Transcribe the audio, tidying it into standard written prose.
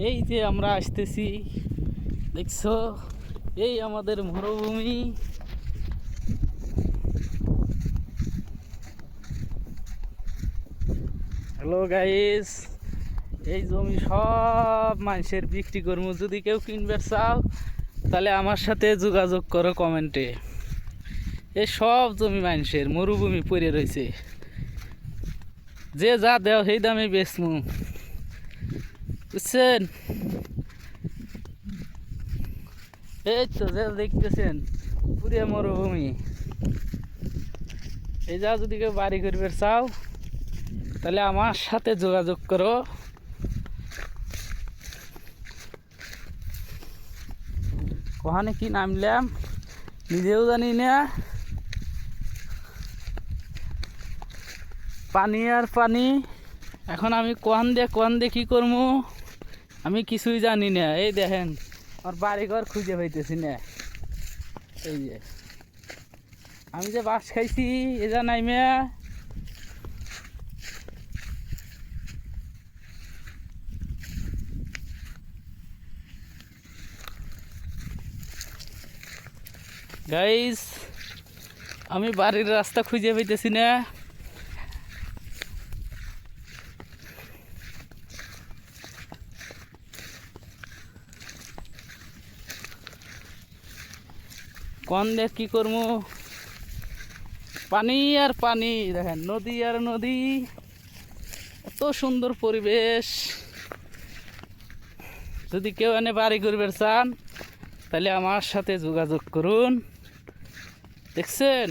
এই যে আমরা আসতেছি, দেখছো, এই আমাদের মরুভূমি। হ্যালো গাইস, এই জমি সব মানুষের বিক্রি করবো। যদি কেউ কিনবে চাও তাহলে আমার সাথে যোগাযোগ করো কমেন্টে। এই সব জমি মানুষের, মরুভূমি পড়ে রয়েছে, যে যা দেও সেই দামে বেচমু, বুঝছেন? এই তো যে দেখতেছেন পুরে মরুভূমি। এই যা যদি কেউ বাড়ি করবে চাও তাহলে আমার সাথে যোগাযোগ করো। কোহানে কি নামলাম নিজেও জানি না, পানি আর পানি। এখন আমি কোহান দিয়ে কি করবো আমি কিছুই জানি না। এই দেখেন আমার বাড়িঘর খুঁজে পাইতেছি না। এই যে আমি যে বাস খাইছি এ যা নাইমে, গাইস আমি বাড়ির রাস্তা খুঁজে পাইতেছি না। কোন দেখ কি করবো, পানি আর পানি। দেখেন নদী আর নদী, এত সুন্দর পরিবেশ। যদি কেউ এনে বাড়ি করবে চান তাহলে আমার সাথে যোগাযোগ করুন। দেখছেন?